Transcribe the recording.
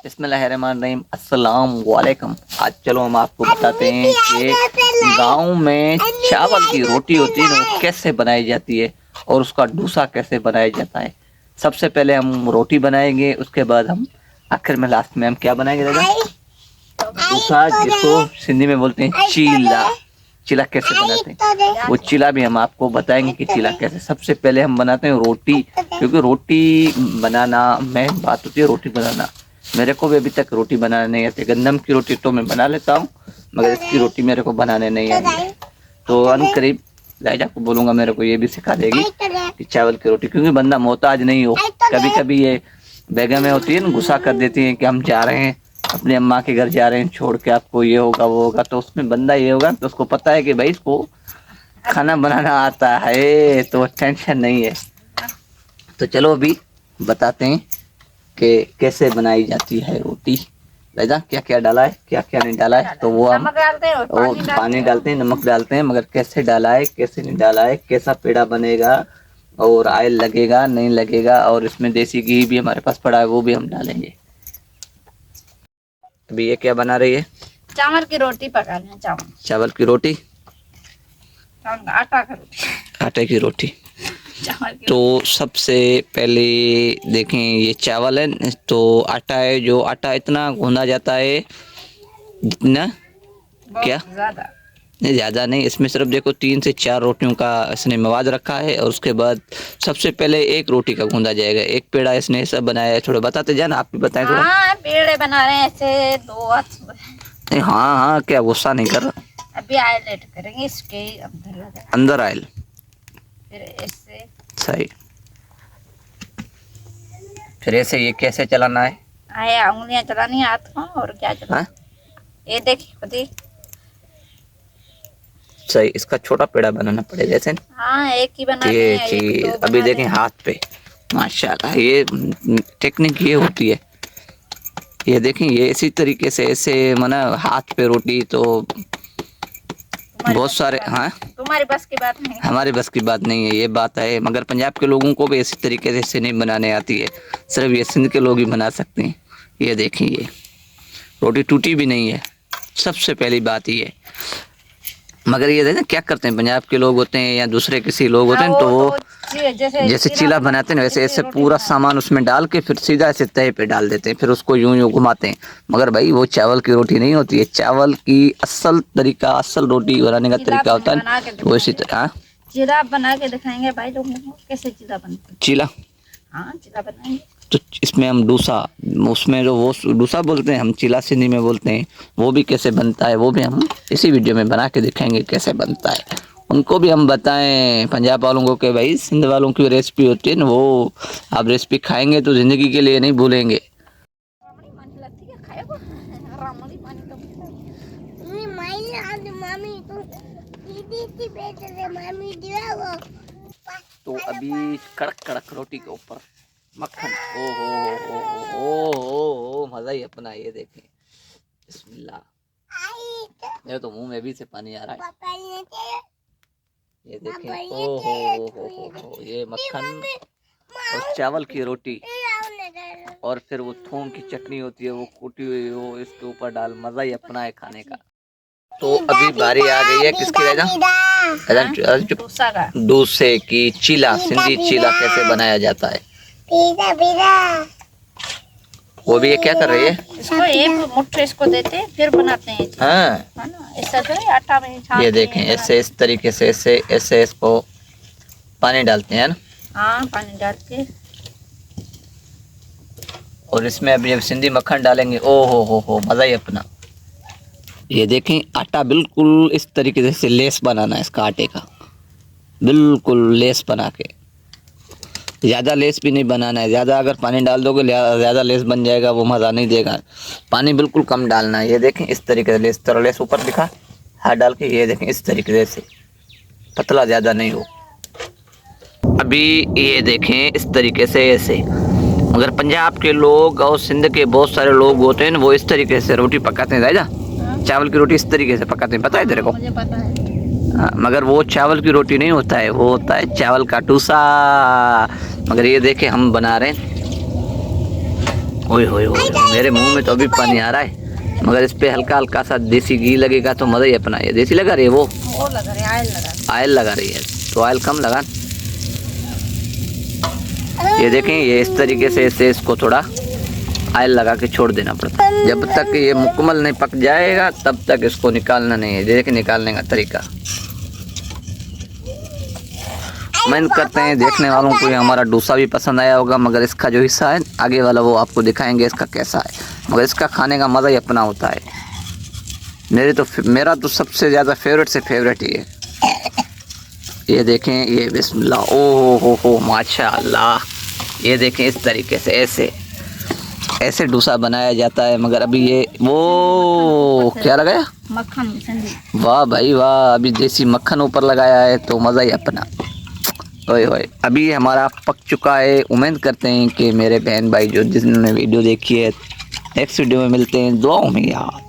बिस्मिल्लाहिर्रहमानिर्रहीम, अस्सलाम वालेकुम। आज चलो हम आपको बताते हैं कि गांव में चावल की रोटी होती है ना, वो कैसे बनाई जाती है और उसका डूसा कैसे बनाया जाता है। सबसे पहले हम रोटी बनाएंगे, उसके बाद हम आखिर में लास्ट में हम क्या बनाएंगे दादा? डूसा, जिसको सिंधी में बोलते हैं चीला। चीला कैसे बनाते हैं वो चीला भी हम आपको बताएंगे कि चीला कैसे। सबसे पहले हम बनाते हैं रोटी, क्योंकि रोटी बनाना में बात होती है रोटी बनाना। मेरे को भी अभी तक रोटी बनाने नहीं आती। गंदम की रोटी तो मैं बना लेता हूँ, मगर इसकी रोटी मेरे को बनाने नहीं आती। तो अनकरीब लाइजा को बोलूंगा मेरे को ये भी सिखा देगी कि चावल की रोटी, क्योंकि बंदा मोहताज नहीं हो। कभी कभी ये बेगमें होती है ना, गुस्सा कर देती है कि हम जा रहे हैं अपनी अम्मा के घर, जा रहे हैं छोड़ के, आपको ये होगा वो होगा। तो उसमें बंदा ये होगा तो उसको पता है कि भाई इसको खाना बनाना आता है, तो टेंशन नहीं है। तो चलो अभी बताते हैं कि कैसे बनाई जाती है रोटी। राजा क्या क्या डाला है, क्या क्या नहीं डाला है, तो वो हम पानी डालते हैं, नमक डालते हैं, मगर कैसे डाला है कैसे नहीं डाला है, कैसा पेड़ा बनेगा और ऑयल लगेगा नहीं लगेगा, और इसमें देसी घी भी हमारे पास पड़ा है वो भी हम डालेंगे। अभी ये क्या बना रही है? चावल की रोटी पका रहे हैं। चावल की रोटी, आटा की रोटी, आटे की रोटी। तो सबसे पहले देखें ये चावल है तो आटा है, जो आटा इतना गूंदा जाता है जितना, क्या ज्यादा नहीं, ज़्यादा नहीं। इसमें सिर्फ देखो 3 से 4 रोटियों का इसने मवाद रखा है, और उसके बाद सबसे पहले एक रोटी का गूंदा जाएगा। एक पेड़ा इसने सब बनाया है। थोड़ा बताते जाना, आप भी बताएं थोड़ा। हाँ, पेड़े बना रहे हैं ऐसे दो नहीं, हाँ हाँ, क्या गुस्सा नहीं कर रहा। अभी आयल ऐड करेंगे इसके अंदर आयल, फिर ऐसे सही। फिर ऐसे ये कैसे चलाना है? आया उंगलियां चलानी है हाथ में, और क्या चला। हाँ? ये देखिए खुद ही। सही, इसका छोटा पेड़ा बनाना पड़ेगा ऐसे। हाँ, एक ही बना ये हैं, चीज एक अभी देखें हाथ पे, माशाल्लाह ये टेक्निक ये होती है। ये देखें ये इसी तरीके से ऐसे मना हाथ पे रोटी, तो बहुत सारे। हाँ, तुम्हारी बस की बात नहीं, हमारे बस की बात नहीं है, ये बात है। मगर पंजाब के लोगों को भी इसी तरीके से ऐसे नहीं बनाने आती है, सिर्फ ये सिंध के लोग ही बना सकते हैं। ये देखें ये रोटी टूटी भी नहीं है, सबसे पहली बात ये। मगर ये देखें क्या करते हैं पंजाब के लोग होते हैं या दूसरे किसी लोग होते हैं, तो वो जैसे चीला बनाते हैं वैसे ऐसे पूरा सामान उसमें डाल के फिर सीधा ऐसे तवे पे डाल देते हैं, फिर उसको यूं यूं घुमाते हैं। मगर भाई वो चावल की रोटी नहीं होती है। चावल की असल तरीका, असल रोटी बनाने का तरीका होता है वो इसी तरह। चीला बना के दिखाएंगे भाई लोगों को कैसे चीला बनता है। चीला, हाँ चीला बनाएंगे। तो इसमें हम डूसा, उसमें जो वो डूसा बोलते हैं, हम चीला सिंधी में बोलते हैं, वो भी कैसे बनता है वो भी हम इसी वीडियो में बना के दिखाएंगे कैसे बनता है। उनको भी हम बताएं पंजाब वालों को कि भाई सिंध वालों की रेसिपी होती है ना, वो आप रेसिपी खाएंगे तो ज़िंदगी के लिए नहीं भूलेंगे। तो अभी कड़क कड़क रोटी के ऊपर मक्खन, ओ हो मज़ा ही अपना। ये देखें, बिस्मिल्लाह, मेरे तो मुंह में भी से पानी आ रहा है। ये देखें, ओ हो, ये मक्खन और चावल की रोटी, और फिर वो थूम की चटनी होती है वो कूटी हुई, वो इसके ऊपर डाल, मज़ा ही अपना है खाने का। तो अभी बारी आ गई है किसकी राजा? डूसे की। चीला, सिंधी चीला कैसे बनाया जाता है वो भी ये क्या कर रही है? इसको एक मुट्ठी इसको देते हैं फिर बनाते हैं। हाँ, है ना, ऐसा तो आटा में छानते ये देखें ऐसे इस तरीके से ऐसे ऐसे इसको पानी डालते हैं ना। हाँ, पानी डाल के, और इसमें अभी जब सिंधी मक्खन डालेंगे, ओ हो मज़ा ही अपना। ये देखें आटा बिल्कुल इस तरीके से लेस बनाना है इसका, आटे का बिल्कुल लेस बना के। ज़्यादा लेस भी नहीं बनाना है, ज़्यादा अगर पानी डाल दोगे ज़्यादा लेस बन जाएगा, वो मज़ा नहीं देगा। पानी बिल्कुल कम डालना है। ये देखें इस तरीके से लेस, तरह लेस ऊपर दिखा हाथ डाल के, ये देखें इस तरीके से, पतला ज़्यादा नहीं हो। अभी ये देखें इस तरीके से ऐसे। मगर पंजाब के लोग और सिंध के बहुत सारे लोग होते हैं, वो इस तरीके से रोटी पकाते हैं। राजा चावल की रोटी इस तरीके से पकाते हैं, पता है तेरे को? मुझे पता है। मगर वो चावल की रोटी नहीं होता है, वो होता है चावल का डूसा। मगर ये देखे हम बना रहे हैं ओए होए होए, मेरे मुंह में तो अभी पानी आ रहा है, मगर इस पे हल्का हल्का सा देसी घी लगेगा तो मज़ा ही अपना। ये देसी लगा रही है वो लगा रहे आयल लगा। ऑयल लगा रही है, तो ऑयल कम लगा। ये देखें, ये इस तरीके से ऐसे इसको थोड़ा ऑयल लगा के छोड़ देना पड़ता है। जब तक ये मुकम्मल नहीं पक जाएगा तब तक इसको निकालना नहीं है। देखिए निकालने का तरीका। उम्मीद करते हैं देखने वालों को ये हमारा डोसा भी पसंद आया होगा, मगर इसका जो हिस्सा है आगे वाला वो आपको दिखाएंगे इसका कैसा है, मगर इसका खाने का मज़ा ही अपना होता है। मेरा तो सबसे ज़्यादा फेवरेट से फेवरेट ही है। ये देखें, ये बिस्मिल्लाह, ओ हो माशाअल्लाह। ये देखें इस तरीके से ऐसे डोसा बनाया जाता है। मगर अभी ये वो क्या लगाया, मक्खन संदीप। वाह भाई वाह, अभी देसी मक्खन ऊपर लगाया है तो मज़ा ही अपना। ओए होए, अभी हमारा पक चुका है। उम्मीद करते हैं कि मेरे बहन भाई जो जिन्होंने वीडियो देखी है, नेक्स्ट वीडियो में मिलते हैं। दुआओं में यार।